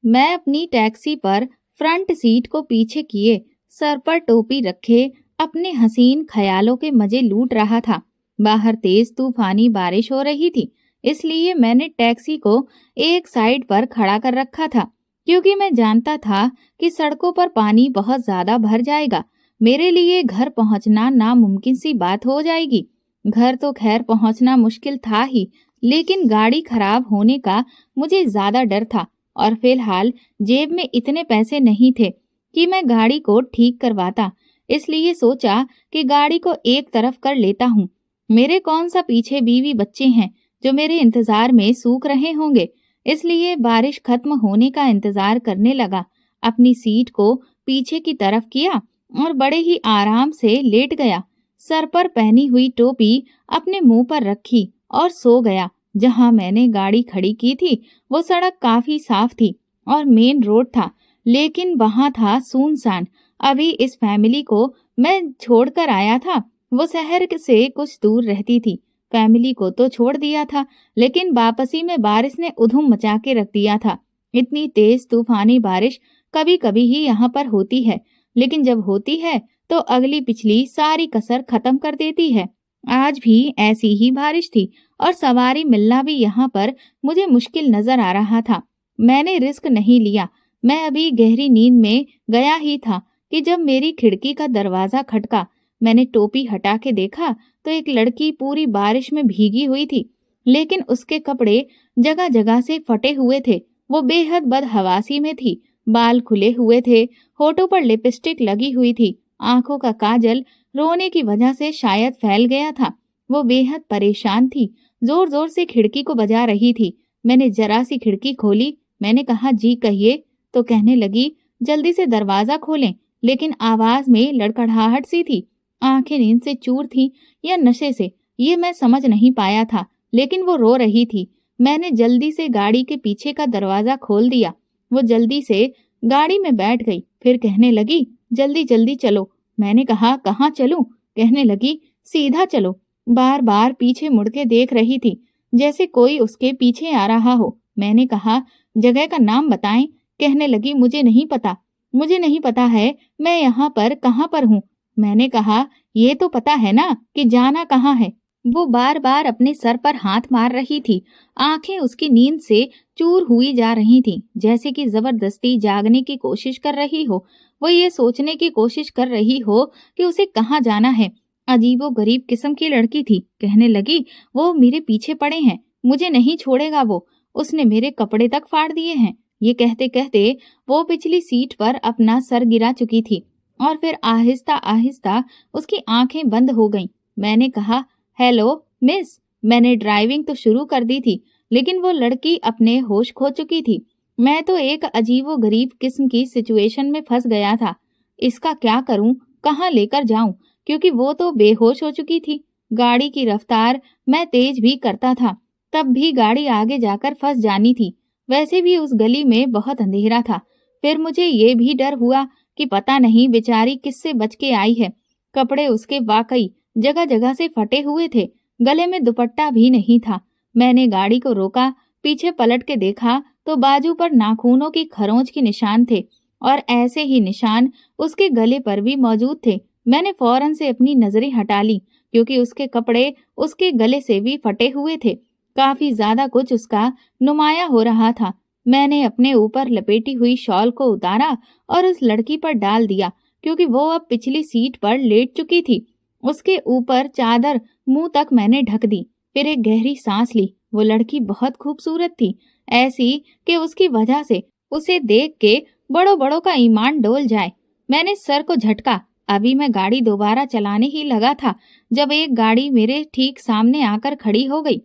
मैं अपनी टैक्सी पर फ्रंट सीट को पीछे किए, सर पर टोपी रखे अपने हसीन ख्यालों के मजे लूट रहा था। बाहर तेज तूफानी बारिश हो रही थी, इसलिए मैंने टैक्सी को एक साइड पर खड़ा कर रखा था, क्योंकि मैं जानता था कि सड़कों पर पानी बहुत ज्यादा भर जाएगा। मेरे लिए घर पहुंचना नामुमकिन सी बात हो जाएगी। घर तो खैर पहुंचना मुश्किल था ही, लेकिन गाड़ी खराब होने का मुझे ज्यादा डर था और फिलहाल जेब में इतने पैसे नहीं थे कि मैं गाड़ी को ठीक करवाता। इसलिए सोचा कि गाड़ी को एक तरफ कर लेता हूँ। मेरे कौन सा पीछे बीवी बच्चे हैं जो मेरे इंतजार में सूख रहे होंगे। इसलिए बारिश खत्म होने का इंतजार करने लगा, अपनी सीट को पीछे की तरफ किया और बड़े ही आराम से लेट गया। सर पर पहनी हुई टोपी अपने मुंह पर रखी और सो गया। जहां मैंने गाड़ी खड़ी की थी वो सड़क काफी साफ थी और मेन रोड था, लेकिन वहां था सुनसान। अभी इस फैमिली को मैं छोड़कर आया था, वो शहर से कुछ दूर रहती थी। फैमिली को तो छोड़ दिया था, लेकिन वापसी में बारिश ने उधुम मचा के रख दिया था। इतनी तेज तूफानी बारिश कभी कभी ही यहाँ पर होती है, लेकिन जब होती है तो अगली पिछली सारी कसर खत्म कर देती है। आज भी ऐसी ही बारिश थी और सवारी मिलना भी यहाँ पर मुझे मुश्किल नजर आ रहा था। मैंने रिस्क नहीं लिया। मैं अभी गहरी नींद में गया ही था कि जब मेरी खिड़की का दरवाजा खटका। मैंने टोपी हटा के देखा तो एक लड़की पूरी बारिश में भीगी हुई थी, लेकिन उसके कपड़े जगह जगह से फटे हुए थे। वो बेहद बदहवासी में थी। बाल खुले हुए थे, होठों पर लिपस्टिक लगी हुई थी, आंखों का काजल रोने की वजह से शायद फैल गया था। वो बेहद परेशान थी, जोर जोर से खिड़की को बजा रही थी। मैंने जरा सी खिड़की खोली। मैंने कहा, जी कहिए। तो कहने लगी, जल्दी से दरवाजा खोलें। लेकिन आवाज में लड़खड़ाहट सी थी। आंखें नींद से चूर थी या नशे से, ये मैं समझ नहीं पाया था, लेकिन वो रो रही थी। मैंने जल्दी से गाड़ी के पीछे का दरवाजा खोल दिया। वो जल्दी से गाड़ी में बैठ गई, फिर कहने लगी, जल्दी जल्दी चलो। मैंने कहा, कहाँ चलूं? कहने लगी, सीधा चलो। बार बार पीछे मुड़ के देख रही थी, जैसे कोई उसके पीछे आ रहा हो। मैंने कहा, जगह का नाम बताएं। कहने लगी, मुझे नहीं पता, मुझे नहीं पता है मैं यहाँ पर कहाँ पर हूँ। मैंने कहा, ये तो पता है ना कि जाना कहाँ है। वो बार बार अपने सर पर हाथ मार रही थी। आंखें उसकी नींद से चूर हुई जा रही थीं, जैसे कि जबरदस्ती जागने की कोशिश कर रही हो। वो ये सोचने की कोशिश कर रही हो कि उसे कहाँ जाना है। अजीबो गरीब किस्म की लड़की थी। कहने लगी, वो मेरे पीछे पड़े हैं, मुझे नहीं छोड़ेगा वो, उसने मेरे कपड़े तक फाड़ दिए हैं। ये कहते कहते वो पिछली सीट पर अपना सर गिरा चुकी थी और फिर आहिस्ता आहिस्ता उसकी आंखें बंद हो गईं। मैंने कहा, हेलो मिस। मैंने ड्राइविंग तो शुरू कर दी थी, लेकिन वो लड़की अपने होश खो चुकी थी। मैं तो एक अजीबो गरीब किस्म की सिचुएशन में फंस गया था। इसका क्या करूं, कहाँ लेकर जाऊं, क्योंकि वो तो बेहोश हो चुकी थी। गाड़ी की रफ्तार मैं तेज भी करता था, तब भी गाड़ी आगे जाकर फंस जानी थी। वैसे भी उस गली में बहुत अंधेरा था। फिर मुझे ये भी डर हुआ कि पता नहीं बेचारी किससे बच के आई है। कपड़े उसके वाकई जगह जगह से फटे हुए थे, गले में दुपट्टा भी नहीं था। मैंने गाड़ी को रोका, पीछे पलट के देखा तो बाजू पर नाखूनों की खरोंच के निशान थे और ऐसे ही निशान उसके गले पर भी मौजूद थे। मैंने फौरन से अपनी नजरें हटा ली, क्योंकि उसके कपड़े उसके गले से भी फटे हुए थे। काफी ज्यादा कुछ उसका नुमाया हो रहा था। मैंने अपने ऊपर लपेटी हुई शॉल को उतारा और उस लड़की पर डाल दिया, क्योंकि वो अब पिछली सीट पर लेट चुकी थी। उसके ऊपर चादर मुंह तक मैंने ढक दी। फिर एक गहरी सांस ली। वो लड़की बहुत खूबसूरत थी, ऐसी कि उसकी वजह से उसे देख के बड़ों बड़ों का ईमान डोल जाए। मैंने सर को झटका। अभी मैं गाड़ी दोबारा चलाने ही लगा था जब एक गाड़ी मेरे ठीक सामने आकर खड़ी हो गई।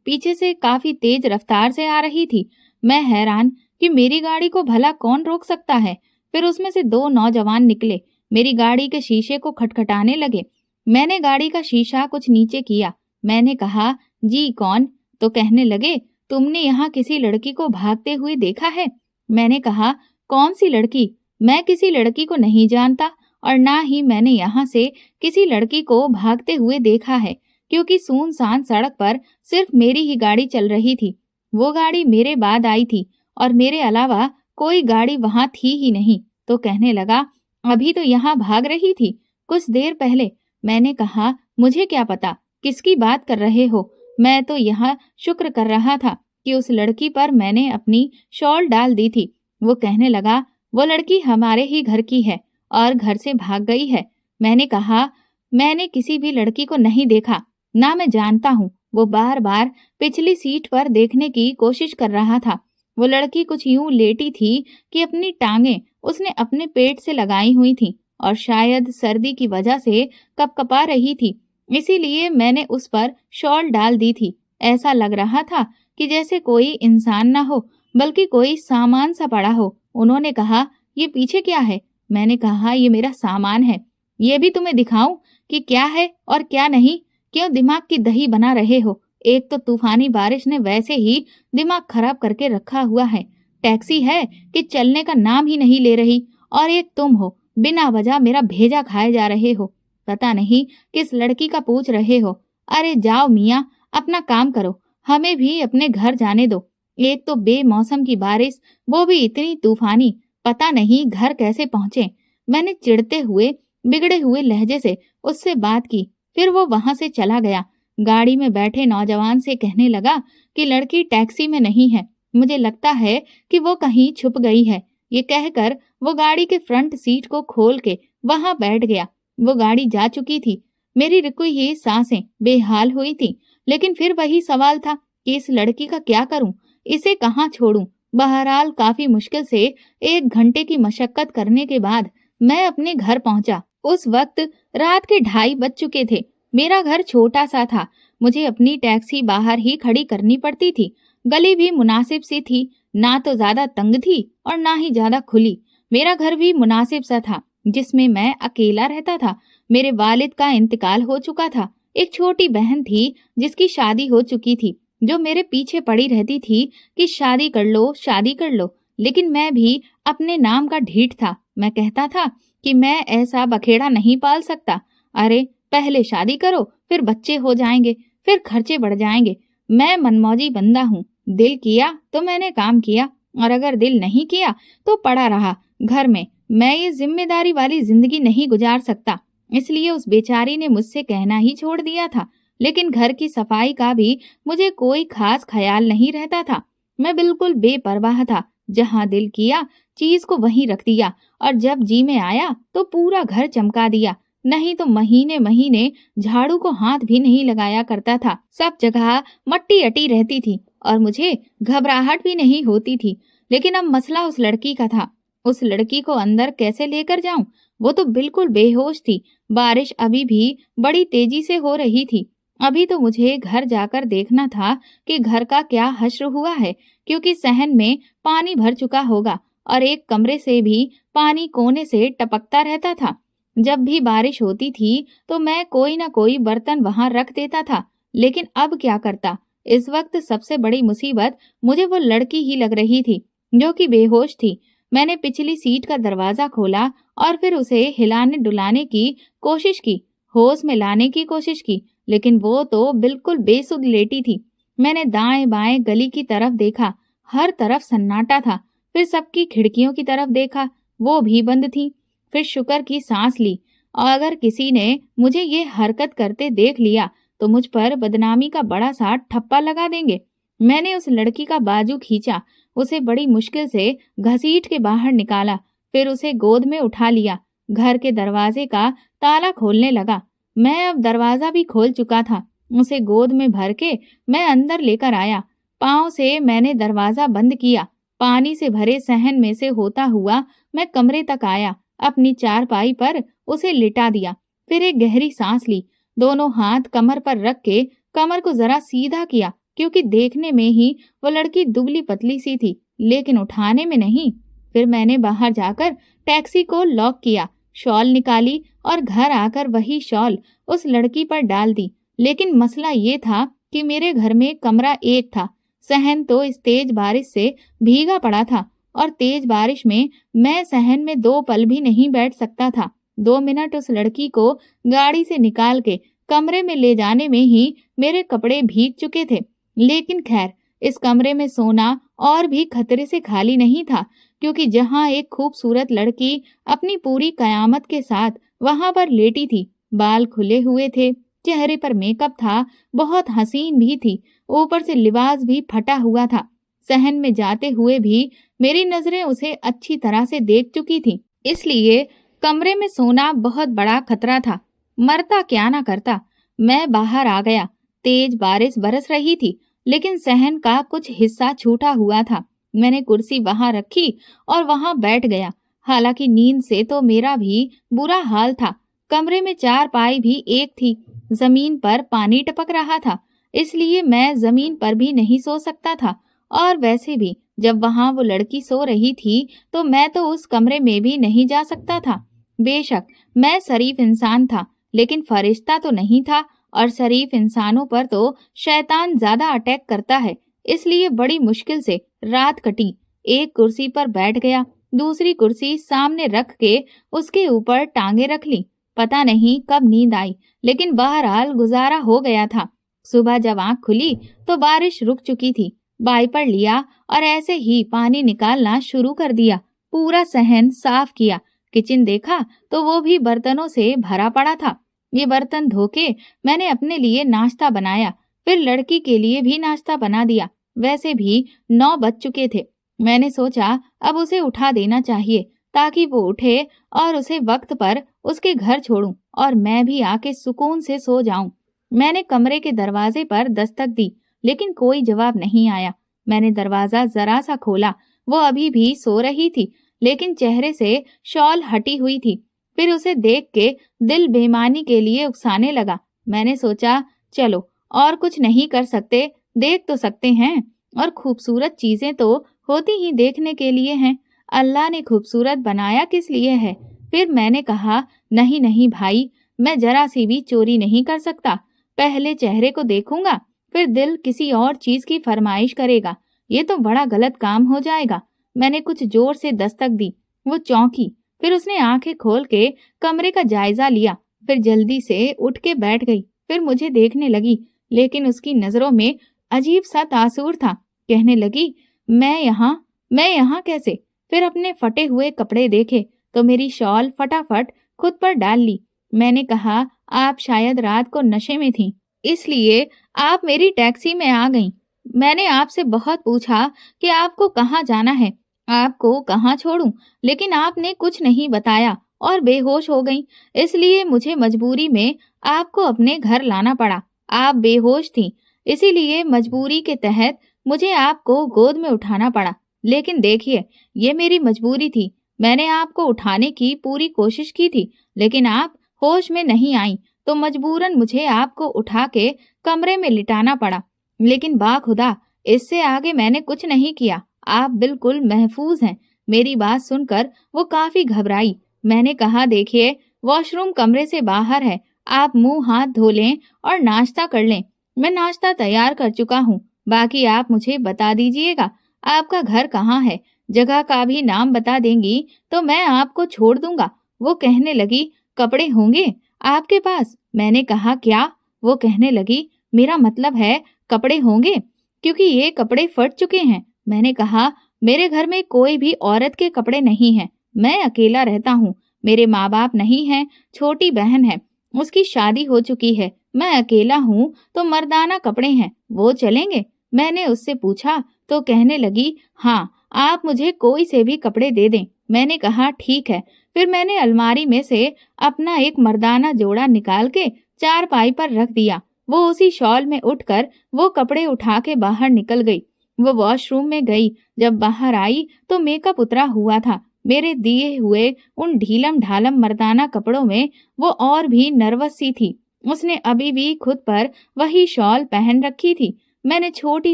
पीछे से काफी तेज रफ्तार से आ रही थी। मैं हैरान कि मेरी गाड़ी को भला कौन रोक सकता है। फिर उसमें से दो नौजवान निकले, मेरी गाड़ी के शीशे को खटखटाने लगे। मैंने गाड़ी का शीशा कुछ नीचे किया। मैंने कहा, जी कौन? तो कहने लगे, तुमने यहाँ किसी लड़की को भागते हुए देखा है? मैंने कहा, कौन सी लड़की? मैं किसी लड़की को नहीं जानता और ना ही मैंने यहाँ से किसी लड़की को भागते हुए देखा है, क्योंकि सुनसान सड़क पर सिर्फ मेरी ही गाड़ी चल रही थी। वो गाड़ी मेरे बाद आई थी और मेरे अलावा कोई गाड़ी वहां थी ही नहीं। तो कहने लगा, अभी तो यहाँ भाग रही थी, कुछ देर पहले। मैंने कहा, मुझे क्या पता किसकी बात कर रहे हो, मैं तो यहाँ शुक्र कर रहा था कि उस लड़की पर मैंने अपनी शॉल डाल दी थी। वो कहने लगा, वो लड़की हमारे ही घर की है और घर से भाग गई है। मैंने कहा, मैंने किसी भी लड़की को नहीं देखा, ना मैं जानता हूँ। वो बार बार पिछली सीट पर देखने की कोशिश कर रहा था। वो लड़की कुछ यूं लेटी थी कि अपनी टांगें उसने अपने पेट से लगाई हुई थी और शायद सर्दी की वजह से कपकपा रही थी, इसीलिए मैंने उस पर शॉल डाल दी थी। ऐसा लग रहा था कि जैसे कोई इंसान ना हो बल्कि कोई सामान सा पड़ा हो। उन्होंने कहा, ये पीछे क्या है? मैंने कहा, ये मेरा सामान है। ये भी तुम्हें दिखाऊं कि क्या है और क्या नहीं? क्यों दिमाग की दही बना रहे हो? एक तो तूफानी बारिश ने वैसे ही दिमाग खराब करके रखा हुआ है, टैक्सी है कि चलने का नाम ही नहीं ले रही, और एक तुम हो, बिना वजह मेरा भेजा खाए जा रहे हो। पता नहीं किस लड़की का पूछ रहे हो। अरे जाओ मियाँ, अपना काम करो, हमें भी अपने घर जाने दो। एक तो बेमौसम की बारिश, वो भी इतनी तूफानी, पता नहीं घर कैसे पहुंचे। मैंने चिढ़ते हुए बिगड़े हुए लहजे से उससे बात की, फिर वो वहां से चला गया। गाड़ी में बैठे नौजवान से कहने लगा कि लड़की टैक्सी में नहीं है, मुझे लगता है कि वो कहीं छुप गई है। ये कहकर वो गाड़ी के फ्रंट सीट को खोल के वहां बैठ गया। वो गाड़ी जा चुकी थी। मेरी रुकी हुई सांसें बेहाल हुई थी, लेकिन फिर वही सवाल था कि इस लड़की का क्या करूं, इसे कहाँ छोड़ूं। बहरहाल काफी मुश्किल से 1 घंटे की मशक्कत करने के बाद मैं अपने घर पहुंचा। उस वक्त रात के 2:30 बज चुके थे। मेरा घर छोटा सा था, मुझे अपनी टैक्सी बाहर ही खड़ी करनी पड़ती थी। गली भी मुनासिब सी थी, ना तो ज्यादा तंग थी और ना ही ज्यादा खुली। मेरा घर भी मुनासिब सा था, जिसमें मैं अकेला रहता था। मेरे वालिद का इंतकाल हो चुका था। एक छोटी बहन थी जिसकी शादी हो चुकी थी, जो मेरे पीछे पड़ी रहती थी कि शादी कर लो, शादी कर लो। लेकिन मैं भी अपने नाम का ढीठ था। मैं कहता था कि मैं ऐसा बखेड़ा नहीं पाल सकता। अरे पहले शादी करो, फिर बच्चे हो जाएंगे, फिर खर्चे बढ़ जाएंगे। मैं मनमौजी बंदा हूँ, दिल किया तो मैंने काम किया, और अगर दिल नहीं किया तो पड़ा रहा घर में। मैं ये जिम्मेदारी वाली जिंदगी नहीं गुजार सकता। इसलिए उस बेचारी ने मुझसे कहना ही छोड़ दिया था। लेकिन घर की सफाई का भी मुझे कोई खास ख्याल नहीं रहता था। मैं बिल्कुल बेपरवाह था। जहाँ दिल किया चीज को वहीं रख दिया, और जब जी में आया तो पूरा घर चमका दिया। नहीं तो महीने महीने झाड़ू को हाथ भी नहीं लगाया करता था। सब जगह मट्टी अटी रहती थी और मुझे घबराहट भी नहीं होती थी। लेकिन अब मसला उस लड़की का था। उस लड़की को अंदर कैसे लेकर जाऊं? वो तो बिल्कुल बेहोश थी। बारिश अभी भी बड़ी तेजी से हो रही थी। अभी तो मुझे घर जाकर देखना था कि घर का क्या हश्र हुआ है, क्योंकि सहन में पानी भर चुका होगा और एक कमरे से भी पानी कोने से टपकता रहता था। जब भी बारिश होती थी तो मैं कोई ना कोई बर्तन वहां रख देता था। लेकिन अब क्या करता? इस वक्त सबसे बड़ी मुसीबत मुझे वो लड़की ही लग रही थी, जो कि बेहोश थी। मैंने पिछली सीट का दरवाजा खोला और फिर उसे हिलाने डुलाने की कोशिश की, होश में लाने की कोशिश की, लेकिन वो तो बिल्कुल बेसुध लेटी थी। मैंने दाएं बाएं गली की तरफ देखा, हर तरफ सन्नाटा था। फिर सबकी खिड़कियों की तरफ देखा, वो भी बंद थी। फिर शुक्र की सांस ली, और अगर किसी ने मुझे ये हरकत करते देख लिया तो मुझ पर बदनामी का बड़ा सा ठप्पा लगा देंगे। मैंने उस लड़की का बाजू खींचा, उसे बड़ी मुश्किल से घसीट के बाहर निकाला, फिर उसे गोद में उठा लिया। घर के दरवाजे का ताला खोलने लगा। मैं अब दरवाजा भी खोल चुका था। उसे गोद में भर के मैं अंदर लेकर आया। पांव से मैंने दरवाजा बंद किया। पानी से भरे सहन में से होता हुआ मैं कमरे तक आया। अपनी चारपाई पर उसे लिटा दिया, फिर एक गहरी सांस ली। दोनों हाथ कमर पर रख के कमर को जरा सीधा किया, क्योंकि देखने में ही वो लड़की दुबली पतली सी थी, लेकिन उठाने में नहीं। फिर मैंने बाहर जाकर टैक्सी को लॉक किया, शॉल निकाली और घर आकर वही शॉल उस लड़की पर डाल दी। लेकिन मसला ये था कि मेरे घर में कमरा एक था। सहन तो इस तेज बारिश से भीगा पड़ा था, और तेज बारिश में मैं सहन में 2 पल भी नहीं बैठ सकता था। 2 मिनट उस लड़की को गाड़ी से निकाल के कमरे में ले जाने में ही मेरे कपड़े भीग चुके थे। लेकिन खैर, इस कमरे में सोना और भी खतरे से खाली नहीं था, क्योंकि जहाँ एक खूबसूरत लड़की अपनी पूरी कयामत के साथ वहां पर लेटी थी, बाल खुले हुए थे, चेहरे पर मेकअप था, बहुत हसीन भी थी, ऊपर से लिबास भी फटा हुआ था। सहन में जाते हुए भी मेरी नजरें उसे अच्छी तरह से देख चुकी थी, इसलिए कमरे में सोना बहुत बड़ा खतरा था। मरता क्या ना करता। मैं बाहर आ गया। तेज बारिश बरस रही थी, लेकिन सहन का कुछ हिस्सा छूटा हुआ था। मैंने कुर्सी वहां रखी और वहां बैठ गया। हालांकि नींद से तो मेरा भी बुरा हाल था। कमरे में चारपाई भी एक थी, जमीन पर पानी टपक रहा था, इसलिए मैं जमीन पर भी नहीं सो सकता था। और वैसे भी जब वहां वो लड़की सो रही थी तो मैं तो उस कमरे में भी नहीं जा सकता था। बेशक मैं शरीफ इंसान था, लेकिन फरिश्ता तो नहीं था, और शरीफ इंसानों पर तो शैतान ज्यादा अटैक करता है। इसलिए बड़ी मुश्किल से रात कटी। एक कुर्सी पर बैठ गया, दूसरी कुर्सी सामने रख के उसके ऊपर टांगे रख ली। पता नहीं कब नींद आई, लेकिन बहरहाल गुजारा हो गया था। सुबह जब आंख खुली तो बारिश रुक चुकी थी। वाइपर लिया और ऐसे ही पानी निकालना शुरू कर दिया। पूरा सहन साफ किया। किचन देखा तो वो भी बर्तनों से भरा पड़ा था। ये बर्तन धोके मैंने अपने लिए नाश्ता बनाया, फिर लड़की के लिए भी नाश्ता बना दिया। वैसे भी 9 बज चुके थे। मैंने सोचा अब उसे उठा देना चाहिए ताकि वो उठे और उसे वक्त पर उसके घर छोड़ूं और मैं भी आके सुकून से सो जाऊं। मैंने कमरे के दरवाजे पर दस्तक दी, लेकिन कोई जवाब नहीं आया। मैंने दरवाजा जरा सा खोला। वो अभी भी सो रही थी, लेकिन चेहरे से शॉल हटी हुई थी। फिर उसे देख के दिल बेईमानी के लिए उकसाने लगा। मैंने सोचा चलो और कुछ नहीं कर सकते, देख तो सकते हैं, और खूबसूरत चीजें तो होती ही देखने के लिए हैं। अल्लाह ने खूबसूरत बनाया किस लिए है। फिर मैंने कहा नहीं नहीं भाई, मैं जरा सी भी चोरी नहीं कर सकता। पहले चेहरे को देखूंगा, फिर दिल किसी और चीज की फरमाइश करेगा। ये तो बड़ा गलत काम हो जाएगा। मैंने कुछ जोर से दस्तक दी। वो चौंकी, फिर उसने आंखें खोल के कमरे का जायजा लिया, फिर जल्दी से उठ के बैठ गई। फिर मुझे देखने लगी, लेकिन उसकी नजरों में अजीब सा तासुर था। कहने लगी मैं यहाँ कैसे। फिर अपने फटे हुए कपड़े देखे तो मेरी शॉल फटाफट खुद पर डाल ली। मैंने कहा आप शायद रात को नशे में थीं, इसलिए आप मेरी टैक्सी में आ गईं। मैंने आपसे बहुत पूछा कि आपको कहाँ जाना है, आपको कहाँ छोड़ूं, लेकिन आपने कुछ नहीं बताया और बेहोश हो गईं। इसलिए मुझे मजबूरी में आपको अपने घर लाना पड़ा। आप बेहोश थीं, इसीलिए मजबूरी के तहत मुझे आपको गोद में उठाना पड़ा। लेकिन देखिए, ये मेरी मजबूरी थी। मैंने आपको उठाने की पूरी कोशिश की थी, लेकिन आप होश में नहीं आई, तो मजबूरन मुझे आपको उठा के कमरे में लिटाना पड़ा। लेकिन बाखुदा इससे आगे मैंने कुछ नहीं किया। आप बिल्कुल महफूज हैं। मेरी बात सुनकर वो काफी घबराई। मैंने कहा देखिए, वॉशरूम कमरे से बाहर है, आप मुंह हाथ धो लें और नाश्ता कर लें। मैं नाश्ता तैयार कर चुका हूँ। बाकी आप मुझे बता दीजिएगा आपका घर कहाँ है। जगह का भी नाम बता देंगी तो मैं आपको छोड़ दूंगा। वो कहने लगी कपड़े होंगे आपके पास। मैंने कहा क्या। वो कहने लगी मेरा मतलब है कपड़े होंगे, क्योंकि ये कपड़े फट चुके हैं। मैंने कहा मेरे घर में कोई भी औरत के कपड़े नहीं हैं। मैं अकेला रहता हूँ। मेरे माँ बाप नहीं हैं, छोटी बहन है, उसकी शादी हो चुकी है। मैं अकेला हूँ, तो मर्दाना कपड़े हैं, वो चलेंगे। मैंने उससे पूछा तो कहने लगी हाँ, आप मुझे कोई से भी कपड़े दे दें। मैंने कहा ठीक है। फिर मैंने अलमारी में से अपना एक मर्दाना जोड़ा निकाल के चारपाई पर रख दिया। वो उसी शॉल में उठकर वो कपड़े उठा के बाहर निकल गई। वो वॉशरूम में गई। जब बाहर आई तो मेकअप उतरा हुआ था। मेरे दिए हुए उन ढीलम ढालम मर्दाना कपड़ों में वो और भी नर्वस सी थी। उसने अभी भी खुद पर वही शॉल पहन रखी थी। मैंने छोटी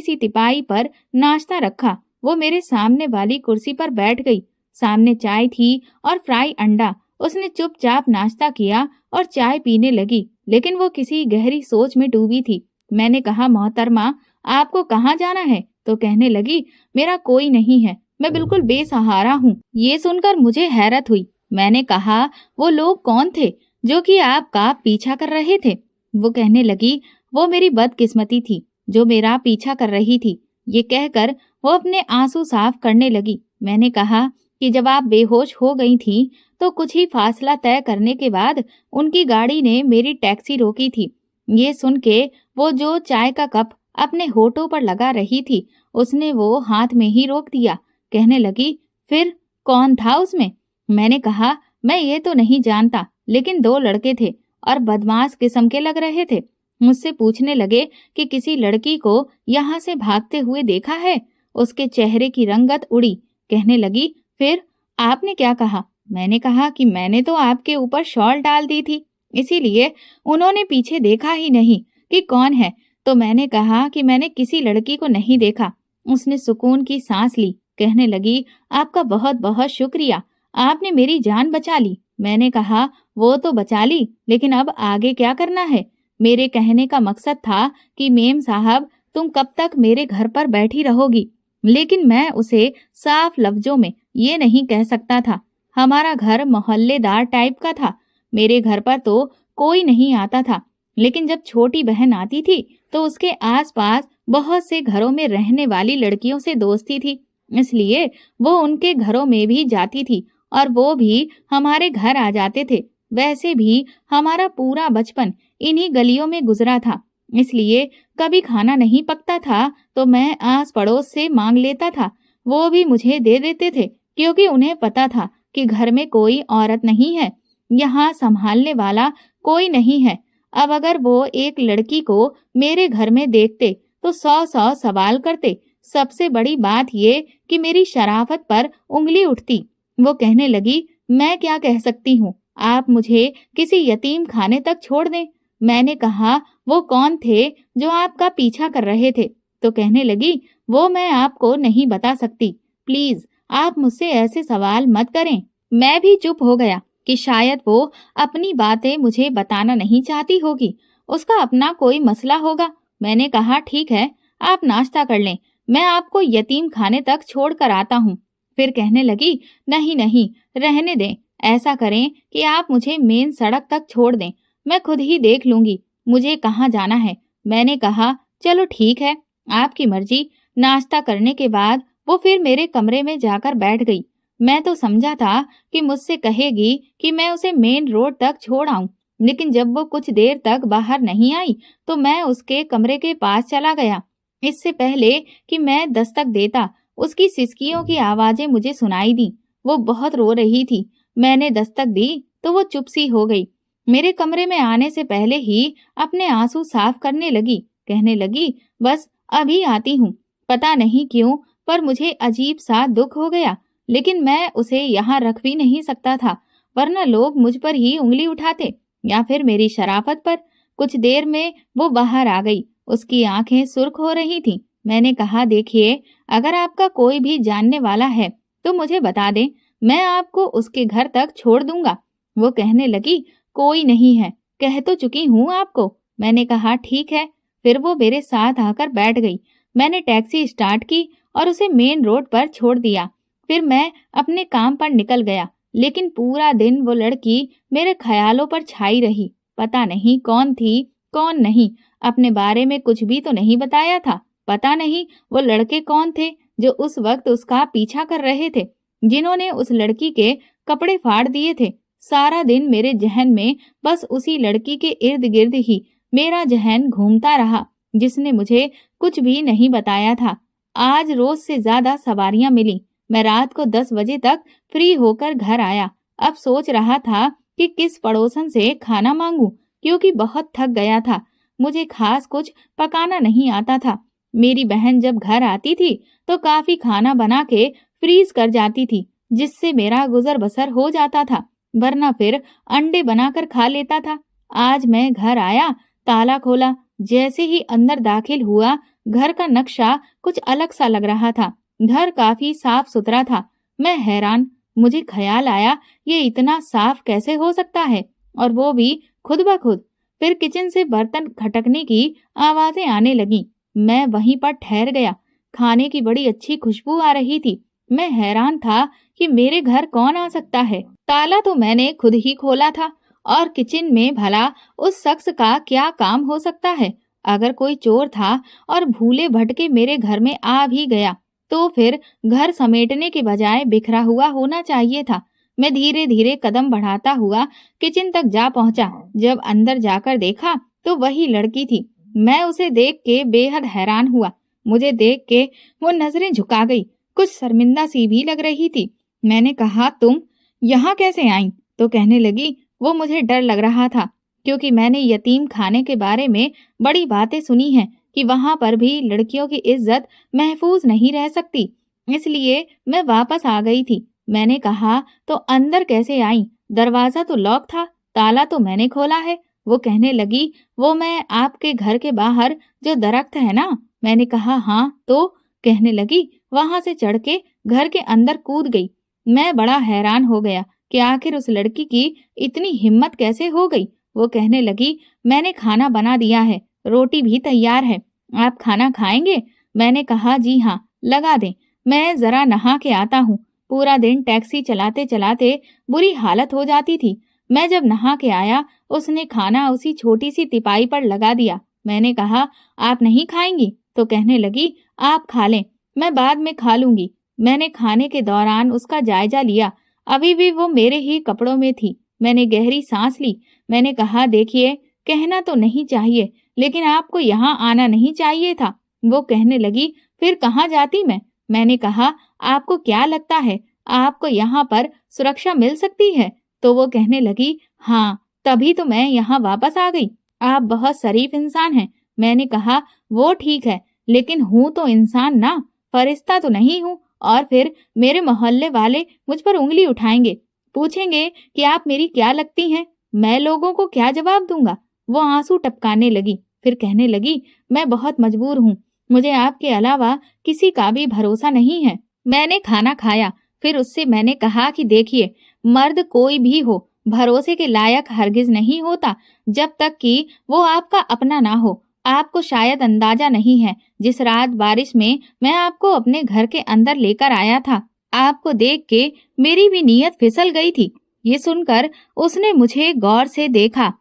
सी तिपाई पर नाश्ता रखा। वो मेरे सामने वाली कुर्सी पर बैठ गई। सामने चाय थी और फ्राई अंडा। उसने चुपचाप नाश्ता किया और चाय पीने लगी, लेकिन वो किसी गहरी सोच में डूबी थी। मैंने कहा मोहतरमा, आपको कहाँ जाना है। तो कहने लगी मेरा कोई नहीं है, मैं बिल्कुल बेसहारा हूँ। ये सुनकर मुझे हैरत हुई। मैंने कहा वो लोग कौन थे जो कि आपका पीछा कर रहे थे। वो कहने लगी वो मेरी बदकिस्मती थी जो मेरा पीछा कर रही थी। ये कहकर वो अपने आंसू साफ करने लगी। میں نے کہا کہ جب آپ بے ہوش ہو گئی تھی تو کچھ ہی فاصلہ طے کرنے کے بعد ان کی گاڑی نے میری ٹیکسی روکی تھی۔ یہ سن کے وہ جو چائے کا کپ اپنے ہونٹوں پر لگا رہی تھی اس نے وہ ہاتھ میں ہی روک دیا۔ کہنے لگی، پھر کون تھا اس میں؟ میں نے کہا، میں یہ تو نہیں جانتا، لیکن 2 لڑکے تھے اور بدماش قسم کے لگ رہے تھے۔ مجھ سے پوچھنے لگے کہ کسی لڑکی کو یہاں سے بھاگتے ہوئے دیکھا ہے؟ اس کے چہرے کی رنگت اڑی۔ کہنے لگی، پھر آپ نے کیا کہا؟ میں نے کہا کہ میں نے تو آپ کے اوپر شال ڈال دی تھی، اسی لیے انہوں نے پیچھے دیکھا ہی نہیں کہ کون ہے۔ تو میں نے کہا کہ میں نے کسی لڑکی کو نہیں دیکھا۔ اس نے سکون کی سانس لی۔ کہنے لگی، آپ کا بہت بہت شکریہ، آپ نے میری جان بچا لی۔ میں نے کہا، وہ تو بچا لی، لیکن اب آگے کیا کرنا ہے؟ میرے کہنے کا مقصد تھا کہ میم صاحب تم کب تک میرے گھر پر بیٹھی رہو گی؟ لیکن میں اسے صاف لفظوں میں یہ نہیں کہہ سکتا تھا۔ ہمارا گھر محلے دار ٹائپ کا تھا، میرے گھر پر تو کوئی نہیں آتا تھا، لیکن جب چھوٹی بہن آتی تھی تو اس کے آس پاس بہت سے گھروں میں رہنے والی لڑکیوں سے دوستی تھی، اس لیے وہ ان کے گھروں میں بھی جاتی تھی اور وہ بھی ہمارے گھر آ جاتے تھے۔ ویسے بھی ہمارا پورا بچپن انہی گلیوں میں گزرا تھا، اس لیے کبھی کھانا نہیں پکتا تھا تو میں آس پڑوس سے مانگ لیتا تھا، وہ بھی مجھے دے دیتے تھے، کیونکہ انہیں پتا تھا کہ گھر میں کوئی عورت نہیں ہے، یہاں سنبھالنے والا کوئی نہیں ہے۔ اب اگر وہ ایک لڑکی کو میرے گھر میں دیکھتے تو 100 سوال کرتے۔ سب سے بڑی بات یہ کہ میری شرافت پر انگلی اٹھتی۔ وہ کہنے لگی، میں کیا کہہ سکتی ہوں، آپ مجھے کسی یتیم خانے تک چھوڑ دیں۔ میں نے کہا، وہ کون تھے جو آپ کا پیچھا کر رہے تھے؟ تو کہنے لگی، وہ میں آپ کو نہیں بتا سکتی، پلیز آپ مجھ سے ایسے سوال مت کریں۔ میں بھی چپ ہو گیا کہ شاید وہ اپنی باتیں مجھے بتانا نہیں چاہتی ہوگی، اس کا اپنا کوئی مسئلہ ہوگا۔ میں نے کہا، ٹھیک ہے، آپ ناشتہ کر لیں، میں آپ کو یتیم خانے تک چھوڑ کر آتا ہوں۔ پھر کہنے لگی، نہیں، رہنے دیں، ایسا کریں کہ آپ مجھے مین سڑک تک چھوڑ دیں، میں خود ہی دیکھ لوں گی مجھے کہاں جانا ہے۔ میں نے کہا، چلو ٹھیک ہے، آپ کی مرضی۔ ناشتہ کرنے کے بعد وہ پھر میرے کمرے میں جا کر بیٹھ گئی۔ میں تو سمجھا تھا کہ مجھ سے کہے گی کہ میں اسے مین روڈ تک چھوڑ آؤں، لیکن جب وہ کچھ دیر تک باہر نہیں آئی تو میں اس کے کمرے کے پاس چلا گیا۔ اس سے پہلے کہ میں دستک دیتا، اس کی سسکیوں کی آوازیں مجھے سنائی دیں۔ وہ بہت رو رہی تھی۔ میں نے دستک دی تو وہ چپ سی ہو گئی۔ میرے کمرے میں آنے سے پہلے ہی اپنے آنسو صاف کرنے لگی۔ کہنے لگی، بس ابھی آتی ہوں۔ پتہ نہیں کیوں پر مجھے عجیب سا دکھ ہو گیا، لیکن میں اسے یہاں رکھ بھی نہیں سکتا تھا، ورنہ لوگ مجھ پر ہی انگلی اٹھاتے یا پھر میری شرافت پر۔ کچھ دیر میں وہ باہر آ گئی، اس کی آنکھیں سرخ ہو رہی تھیں۔ میں نے کہا، دیکھیے، اگر آپ کا کوئی بھی جاننے والا ہے تو مجھے بتا دیں، میں آپ کو اس کے گھر تک چھوڑ دوں گا۔ وہ کہنے لگی، کوئی نہیں ہے، کہہ تو چکی ہوں آپ کو۔ میں نے کہا، ٹھیک ہے۔ پھر وہ میرے ساتھ آ کر بیٹھ گئی۔ میں نے ٹیکسی اسٹارٹ کی اور اسے مین روڈ پر چھوڑ دیا۔ پھر میں اپنے کام پر نکل گیا، لیکن پورا دن وہ لڑکی میرے خیالوں پر چھائی رہی۔ پتہ نہیں کون تھی کون نہیں، اپنے بارے میں کچھ بھی تو نہیں بتایا تھا۔ پتہ نہیں وہ لڑکے کون تھے جو اس وقت اس کا پیچھا کر رہے تھے، جنہوں نے اس لڑکی کے کپڑے پھاڑ دیے تھے۔ سارا دن میرے ذہن میں بس اسی لڑکی کے ارد گرد ہی میرا ذہن گھومتا رہا، جس نے مجھے کچھ بھی نہیں بتایا تھا۔ آج روز سے زیادہ سواریاں ملی۔ میں رات کو 10 بجے تک فری ہو کر گھر آیا۔ اب سوچ رہا تھا کہ کس پڑوسن سے کھانا مانگوں، کیونکہ بہت تھک گیا تھا۔ مجھے خاص کچھ پکانا نہیں آتا تھا۔ میری بہن جب گھر آتی تھی تو کافی کھانا بنا کے فریز کر جاتی تھی، جس سے میرا گزر بسر ہو جاتا تھا، ورنہ پھر انڈے بنا کر کھا لیتا تھا۔ آج میں گھر آیا، تالا کھولا، جیسے ہی اندر داخل ہوا گھر کا نقشہ کچھ الگ سا لگ رہا تھا۔ گھر کافی صاف ستھرا تھا۔ میں حیران، مجھے خیال آیا یہ اتنا صاف کیسے ہو سکتا ہے، اور وہ بھی خود بخود۔ پھر کچن سے برتن کھٹکنے کی آوازیں آنے لگیں۔ میں وہیں پر ٹھہر گیا۔ کھانے کی بڑی اچھی خوشبو آ رہی تھی۔ میں حیران تھا کہ میرے گھر کون آ سکتا ہے۔ تالا تو میں نے خود ہی کھولا تھا، اور کچن میں بھلا اس شخص کا کیا کام ہو سکتا ہے؟ اگر کوئی چور تھا اور بھولے بھٹکے میرے گھر میں آ بھی گیا तो फिर घर समेटने के बजाय बिखरा हुआ होना चाहिए था। मैं धीरे धीरे कदम बढ़ाता हुआ किचन तक जा पहुंचा। जब अंदर जाकर देखा तो वही लड़की थी। मैं उसे देख के बेहद हैरान हुआ। मुझे देख के वो नजरें झुका गई, कुछ शर्मिंदा सी भी लग रही थी। मैंने कहा, तुम यहाँ कैसे आई? तो कहने लगी, वो मुझे डर लग रहा था क्योंकि मैंने यतीम खाने के बारे में बड़ी बातें सुनी हैं कि वहां पर भी लड़कियों की इज्जत महफूज नहीं रह सकती, इसलिए मैं वापस आ गई थी। मैंने कहा, तो अंदर कैसे आई? दरवाजा तो लॉक था, ताला तो मैंने खोला है। वो कहने लगी, वो मैं आपके घर के बाहर जो दरख्त है ना? मैंने कहा, हाँ। तो कहने लगी, वहां से चढ़ के घर के अंदर कूद गई। मैं बड़ा हैरान हो गया कि आखिर उस लड़की की इतनी हिम्मत कैसे हो गई। वो कहने लगी, मैंने खाना बना दिया है, रोटी भी तैयार है, आप खाना खाएंगे? मैंने कहा, जी हाँ, लगा दें, मैं जरा नहा के आता हूँ। पूरा दिन टैक्सी चलाते चलाते बुरी हालत हो जाती थी। मैं जब नहा के आया, उसने खाना उसी छोटी सी तिपाई पर लगा दिया। मैंने कहा, आप नहीं खाएंगी? तो कहने लगी, आप खा लें, मैं बाद में खा लूंगी। मैंने खाने के दौरान उसका जायजा लिया, अभी भी वो मेरे ही कपड़ों में थी। मैंने गहरी सांस ली। मैंने कहा, देखिए, कहना तो नहीं चाहिए, लेकिन आपको यहाँ आना नहीं चाहिए था। वो कहने लगी, फिर कहाँ जाती मैं? मैंने कहा, आपको क्या लगता है आपको यहाँ पर सुरक्षा मिल सकती है? तो वो कहने लगी, हाँ, तभी तो मैं यहाँ वापस आ गई। आप बहुत शरीफ इंसान हैं। मैंने कहा, वो ठीक है, लेकिन हूँ तो इंसान ना, फरिश्ता तो नहीं हूँ। और फिर मेरे मोहल्ले वाले मुझ पर उंगली उठाएंगे, पूछेंगे कि आप मेरी क्या लगती हैं। मैं लोगों को क्या जवाब दूंगा? वो आंसू टपकाने लगी, फिर कहने लगी, मैं बहुत मजबूर हूँ, मुझे आपके अलावा किसी का भी भरोसा नहीं है। मैंने खाना खाया, फिर उससे मैंने कहा कि देखिए, मर्द कोई भी हो, भरोसे के लायक हरगिज नहीं होता जब तक कि वो आपका अपना ना हो। आपको शायद अंदाजा नहीं है, जिस रात बारिश में मैं आपको अपने घर के अंदर लेकर आया था, आपको देख के मेरी भी नीयत फिसल गई थी। ये सुनकर उसने मुझे गौर से देखा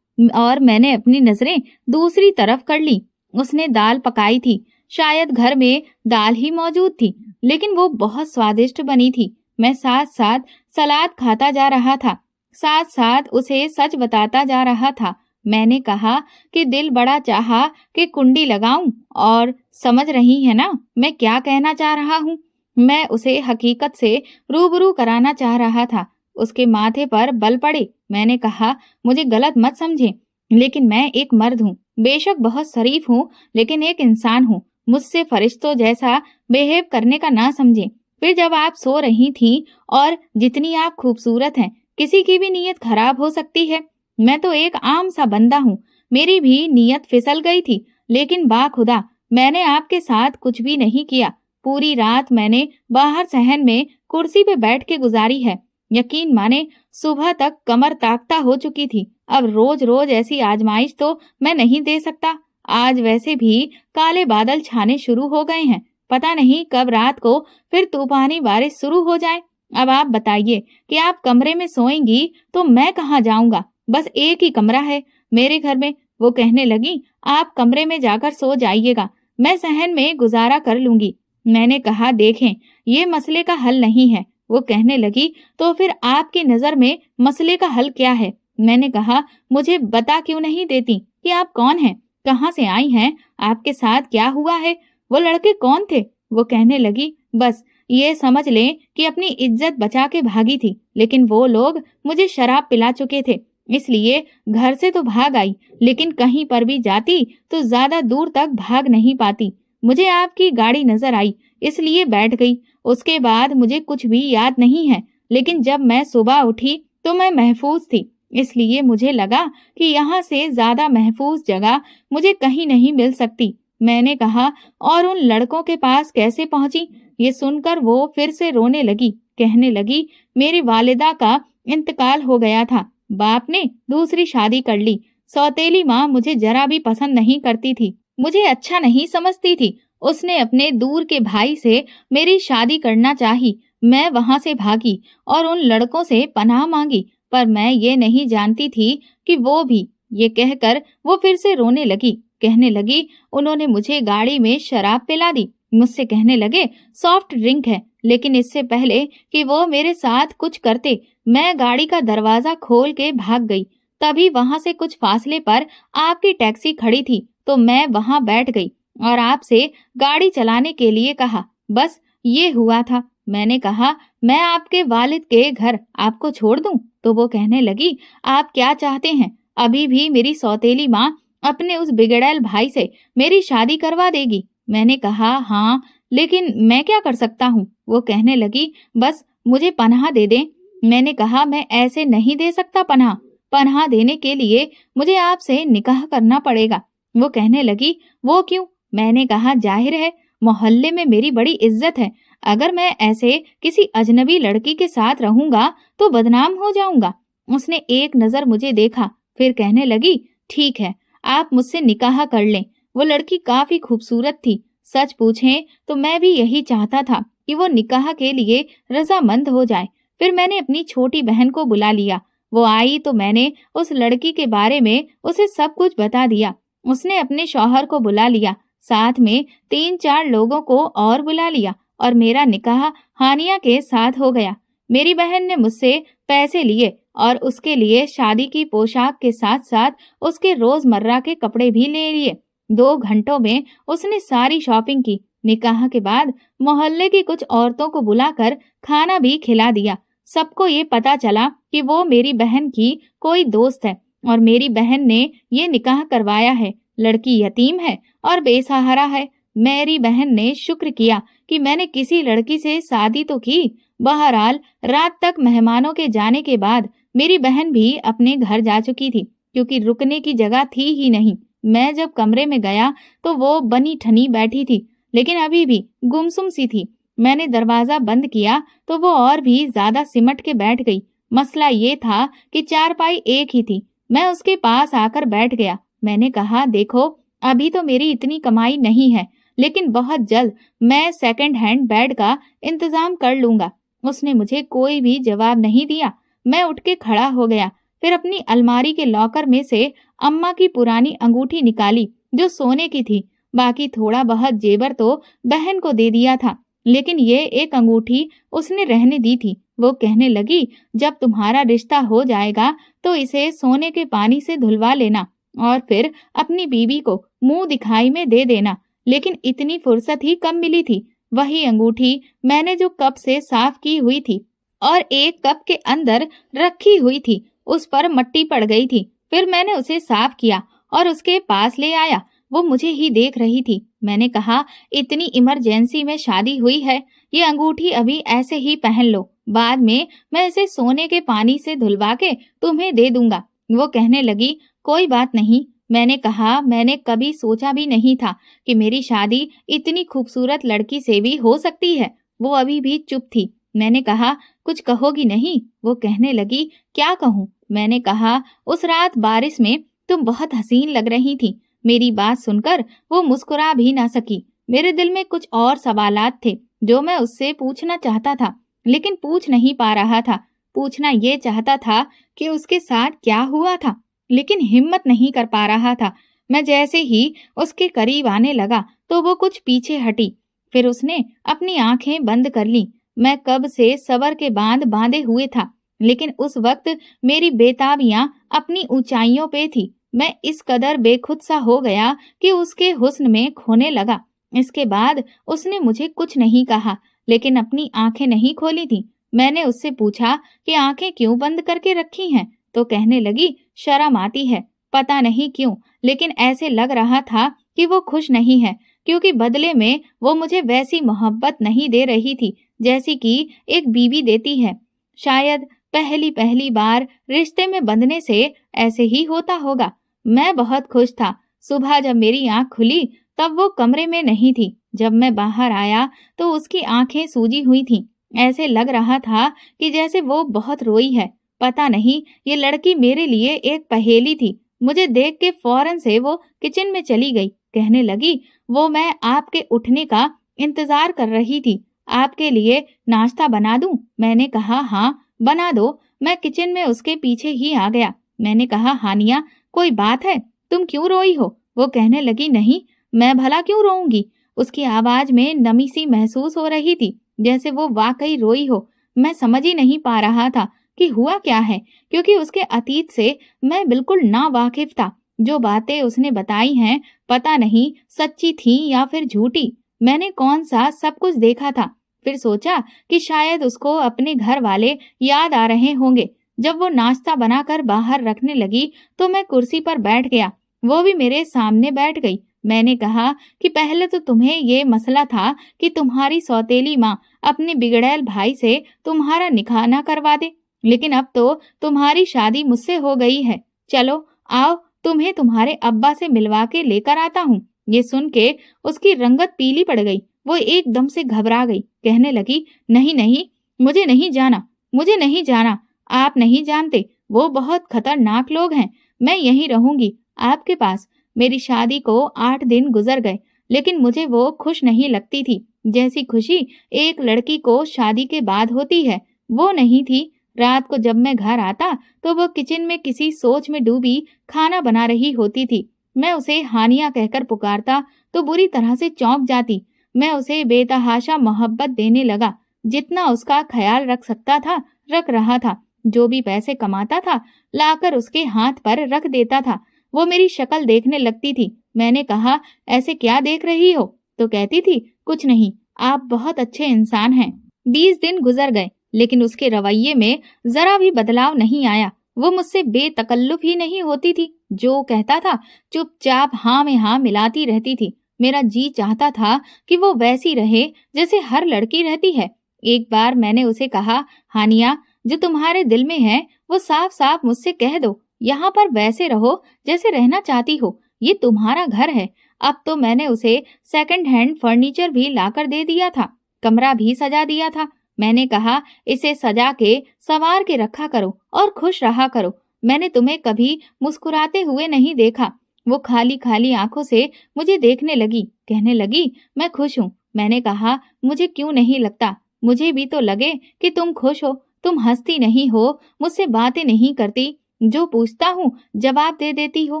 और मैंने अपनी नजरें दूसरी तरफ कर ली। उसने दाल पकाई थी, शायद घर में दाल ही मौजूद थी, लेकिन वो बहुत स्वादिष्ट बनी थी। मैं साथ साथ सलाद खाता जा रहा था, साथ साथ उसे सच बताता जा रहा था। मैंने कहा कि दिल बड़ा चाहा कि कुंडी लगाऊं, और समझ रही है ना मैं क्या कहना चाह रहा हूँ। मैं उसे हकीकत से रूबरू कराना चाह रहा था। उसके माथे पर बल पड़े। मैंने कहा, मुझे गलत मत समझें, लेकिन मैं एक मर्द हूँ, बेशक बहुत शरीफ हूँ, लेकिन एक इंसान हूँ। मुझसे फरिश्तों जैसा बिहेव करने का ना समझें। फिर जब आप सो रही थी, और जितनी आप खूबसूरत हैं, किसी की भी नीयत खराब हो सकती है। मैं तो एक आम सा बंदा हूँ, मेरी भी नीयत फिसल गई थी, लेकिन बाखुदा मैंने आपके साथ कुछ भी नहीं किया। पूरी रात मैंने बाहर सहन में कुर्सी पे बैठ के गुजारी है। यकीन माने, सुबह तक कमर ताकता हो चुकी थी। अब रोज रोज ऐसी आजमाइश तो मैं नहीं दे सकता। आज वैसे भी काले बादल छाने शुरू हो गए हैं, पता नहीं कब रात को फिर तूफानी बारिश शुरू हो जाए। अब आप बताइए कि आप कमरे में सोएंगी तो मैं कहाँ जाऊंगा? बस एक ही कमरा है मेरे घर में। वो कहने लगी, आप कमरे में जाकर सो जाइएगा, मैं सहन में गुजारा कर लूंगी। मैंने कहा, देखें, ये मसले का हल नहीं है। वो कहने लगी, तो फिर आपकी नजर में मसले का हल क्या है? मैंने कहा, मुझे बता क्यों नहीं देती कि आप कौन हैं, कहाँ से आई हैं, आपके साथ क्या हुआ है, वो लड़के कौन थे? वो कहने लगी, बस ये समझ लें कि अपनी इज्जत बचा के भागी थी, लेकिन वो लोग मुझे शराब पिला चुके थे, इसलिए घर से तो भाग आई, लेकिन कहीं पर भी जाती तो ज्यादा दूर तक भाग नहीं पाती। मुझे आपकी गाड़ी नजर आई, इसलिए बैठ गई। उसके बाद मुझे कुछ भी याद नहीं है, लेकिन जब मैं सुबह उठी तो मैं महफूज थी, इसलिए मुझे लगा कि यहाँ से ज्यादा महफूज जगह मुझे कहीं नहीं मिल सकती। मैंने कहा, और उन लड़कों के पास कैसे पहुंची? ये सुनकर वो फिर से रोने लगी। कहने लगी, मेरी वालिदा का इंतकाल हो गया था, बाप ने दूसरी शादी कर ली। सौतेली माँ मुझे जरा भी पसंद नहीं करती थी, मुझे अच्छा नहीं समझती थी। उसने अपने दूर के भाई से मेरी शादी करना चाही। मैं वहां से भागी और उन लड़कों से पनाह मांगी, पर मैं ये नहीं जानती थी कि वो भी। ये कहकर वो फिर से रोने लगी। कहने लगी, उन्होंने मुझे गाड़ी में शराब पिला दी, मुझसे कहने लगे सॉफ्ट ड्रिंक है, लेकिन इससे पहले कि वो मेरे साथ कुछ करते, मैं गाड़ी का दरवाजा खोल के भाग गई। तभी वहां से कुछ फासले पर आपकी टैक्सी खड़ी थी, तो मैं वहां बैठ गई और आपसे गाड़ी चलाने के लिए कहा। बस ये हुआ था। मैंने कहा मैं आपके वालिद के घर आपको छोड़ दूं? तो वो कहने लगी आप क्या चाहते हैं? अभी भी मेरी सौतेली माँ अपने उस बिगड़ैल भाई से मेरी शादी करवा देगी। मैंने कहा हाँ, लेकिन मैं क्या कर सकता हूँ? वो कहने लगी बस मुझे पनाह दे दें। मैंने कहा मैं ऐसे नहीं दे सकता पनाह। पनाह देने के लिए मुझे आपसे निकाह करना पड़ेगा। वो कहने लगी वो क्यों? मैंने कहा जाहिर है, मोहल्ले में मेरी बड़ी इज्जत है। अगर मैं ऐसे किसी अजनबी लड़की के साथ रहूंगा तो बदनाम हो जाऊंगा। उसने एक नजर मुझे देखा, फिर कहने लगी ठीक है, आप मुझसे निकाह कर लें। वो लड़की काफी खूबसूरत थी। सच पूछें तो मैं भी यही चाहता था कि वो निकाह के लिए रजामंद हो जाए। फिर मैंने अपनी छोटी बहन को बुला लिया। वो आई तो मैंने उस लड़की के बारे में उसे सब कुछ बता दिया। उसने अपने शौहर को बुला लिया, साथ में 3-4 लोगों को और बुला लिया और मेरा निकाह हानिया के साथ हो गया। मेरी बहन ने मुझसे पैसे लिए और उसके लिए शादी की पोशाक के साथ साथ उसके रोजमर्रा के कपड़े भी ले लिए। 2 घंटों में उसने सारी शॉपिंग की। निकाह के बाद मोहल्ले की कुछ औरतों को बुलाकर खाना भी खिला दिया। सबको ये पता चला कि वो मेरी बहन की कोई दोस्त है और मेरी बहन ने ये निकाह करवाया है। लड़की यतीम है और बेसहारा है। मेरी बहन ने शुक्र किया कि मैंने किसी लड़की से शादी तो की। बहरहाल रात तक मेहमानों के जाने के बाद मेरी बहन भी अपने घर जा चुकी थी, क्योंकि रुकने की जगह थी ही नहीं। मैं जब कमरे में गया तो वो बनी ठनी बैठी थी, लेकिन अभी भी गुमसुम सी थी। मैंने दरवाजा बंद किया तो वो और भी ज्यादा सिमट के बैठ गई। मसला ये था कि चारपाई एक ही थी। मैं उसके पास आकर बैठ गया। मैंने कहा देखो, अभी तो मेरी इतनी कमाई नहीं है, लेकिन बहुत जल्द मैं सेकंड हैंड बेड का इंतजाम कर लूंगा। उसने मुझे कोई भी जवाब नहीं दिया। मैं उठ के खड़ा हो गया। फिर अपनी अलमारी के लॉकर में से अम्मा की पुरानी अंगूठी निकाली जो सोने की थी। बाकी थोड़ा बहुत जेवर तो बहन को दे दिया था, लेकिन ये एक अंगूठी उसने रहने दी थी। वो कहने लगी जब तुम्हारा रिश्ता हो जाएगा तो इसे सोने के पानी से धुलवा लेना और फिर अपनी बीवी को मुंह दिखाई में दे देना। लेकिन इतनी फुर्सत ही कब मिली थी। वही अंगूठी मैंने जो कप से साफ की हुई थी और एक कप के अंदर रखी हुई थी, उस पर मट्टी पड़ गई थी। फिर मैंने उसे साफ किया और उसके पास ले आया। वो मुझे ही देख रही थी। मैंने कहा इतनी इमरजेंसी में शादी हुई है, ये अंगूठी अभी ऐसे ही पहन लो, बाद में मैं इसे सोने के पानी से धुलवा के तुम्हें दे दूंगा। वो कहने लगी कोई बात नहीं। मैंने कहा मैंने कभी सोचा भी नहीं था कि मेरी शादी इतनी खूबसूरत लड़की से भी हो सकती है। वो अभी भी चुप थी। मैंने कहा कुछ कहोगी नहीं? वो कहने लगी क्या कहूँ? मैंने कहा उस रात बारिश में तुम बहुत हसीन लग रही थी। मेरी बात सुनकर वो मुस्कुरा भी ना सकी। मेरे दिल में कुछ और सवालात थे जो मैं उससे पूछना चाहता था, लेकिन पूछ नहीं पा रहा था। पूछना ये चाहता था कि उसके साथ क्या हुआ था, लेकिन हिम्मत नहीं कर पा रहा था। मैं जैसे ही उसके करीब आने लगा तो वो कुछ पीछे हटी। फिर उसने अपनी आंखें बंद कर ली। मैं कब से सबर के बांध बांधे हुए था, लेकिन उस वक्त मेरी बेताबियां अपनी ऊंचाइयों पे थी। मैं इस कदर बेखुद सा हो गया कि उसके हुस्न में खोने लगा। इसके बाद उसने मुझे कुछ नहीं कहा, लेकिन अपनी आंखें नहीं खोली थी। मैंने उससे पूछा कि आंखें क्यों बंद करके रखी हैं, तो कहने लगी शर्म आती है। पता नहीं क्यों, लेकिन ऐसे लग रहा था कि वो खुश नहीं है, क्योंकि बदले में वो मुझे वैसी मोहब्बत नहीं दे रही थी जैसी कि एक बीवी देती है। शायद पहली पहली बार रिश्ते में बंधने से ऐसे ही होता होगा। मैं बहुत खुश था। सुबह जब मेरी आंख खुली तब वो कमरे में नहीं थी। जब मैं बाहर आया तो उसकी आंखें सूजी हुई थीं। ऐसे लग रहा था कि जैसे वो बहुत रोई है। पता नहीं ये लड़की मेरे लिए एक पहेली थी। मुझे देख के फौरन से वो किचन में चली गई। कहने लगी वो मैं आपके उठने का इंतजार कर रही थी। आपके लिए नाश्ता बना दूं? मैंने कहा हाँ बना दो। मैं किचन में उसके पीछे ही आ गया। मैंने कहा हानिया कोई बात है? तुम क्यों रोई हो? वो कहने लगी नहीं, मैं भला क्यों रोऊंगी? اس کی آواز میں نمی سی محسوس ہو رہی تھی، جیسے وہ واقعی روئی ہو۔ میں سمجھ ہی نہیں پا رہا تھا کہ ہوا کیا ہے، کیونکہ اس کے اتیت سے میں بالکل نا واقف تھا۔ جو باتیں اس نے بتائی ہیں پتہ نہیں سچی تھیں یا پھر جھوٹی۔ میں نے کون سا سب کچھ دیکھا تھا۔ پھر سوچا کہ شاید اس کو اپنے گھر والے یاد آ رہے ہوں گے۔ جب وہ ناشتہ بنا کر باہر رکھنے لگی تو میں کرسی پر بیٹھ گیا، وہ بھی میرے سامنے بیٹھ گئی۔ میں نے کہا کہ پہلے تو تمہیں یہ مسئلہ تھا کہ تمہاری سوتیلی ماں اپنے بگڑیل بھائی سے تمہارا نکاح نہ کروا دے، لیکن اب تو تمہاری شادی مجھ سے ہو گئی ہے۔ چلو آؤ تمہیں تمہارے ابا سے ملوا کے لے کر آتا ہوں۔ یہ سن کے اس کی رنگت پیلی پڑ گئی، وہ ایک دم سے گھبرا گئی، کہنے لگی نہیں نہیں، مجھے نہیں جانا، مجھے نہیں جانا، آپ نہیں جانتے، وہ بہت خطرناک لوگ ہیں، میں یہیں رہوں گی آپ کے پاس۔ میری شادی کو 8 دن گزر گئے، لیکن مجھے وہ خوش نہیں لگتی تھی جیسی خوشی ایک لڑکی کو شادی کے بعد ہوتی ہے، وہ نہیں تھی۔ رات کو جب میں گھر آتا تو وہ کچن میں کسی سوچ میں ڈوبی کھانا بنا رہی ہوتی تھی۔ میں اسے ہانیہ کہہ کر پکارتا تو بری طرح سے چونک جاتی۔ میں اسے بے تحاشا محبت دینے لگا، جتنا اس کا خیال رکھ سکتا تھا رکھ رہا تھا۔ جو بھی پیسے کماتا تھا لا کر اس کے ہاتھ پر رکھ دیتا تھا۔ وہ میری شکل دیکھنے لگتی تھی۔ میں نے کہا ایسے کیا دیکھ رہی ہو؟ تو کہتی تھی کچھ نہیں، آپ بہت اچھے انسان ہیں۔ 20 دن گزر گئے، لیکن اس کے رویے میں ذرا بھی بدلاؤ نہیں آیا۔ وہ مجھ سے بے تکلف ہی نہیں ہوتی تھی، جو کہتا تھا چپ چاپ ہاں میں ہاں ملاتی رہتی تھی۔ میرا جی چاہتا تھا کہ وہ ویسی رہے جیسے ہر لڑکی رہتی ہے۔ ایک بار میں نے اسے کہا ہانیہ، جو تمہارے دل میں ہے وہ صاف صاف مجھ سے کہہ دو، یہاں پر ویسے رہو جیسے رہنا چاہتی ہو، یہ تمہارا گھر ہے۔ اب تو میں نے اسے سیکنڈ ہینڈ فرنیچر بھی لا کر دے دیا تھا، کمرہ بھی سجا دیا تھا۔ میں نے کہا اسے سجا کے سنوار کے رکھا کرو اور خوش رہا کرو، میں نے تمہیں کبھی مسکراتے ہوئے نہیں دیکھا۔ وہ کھالی کھالی آنکھوں سے مجھے دیکھنے لگی، کہنے لگی میں خوش ہوں۔ میں نے کہا مجھے کیوں نہیں لگتا، مجھے بھی تو لگے کہ تم خوش ہو، تم ہنستی نہیں ہو، مجھ سے باتیں نہیں کرتی، جو پوچھتا ہوں جواب دے دیتی ہو،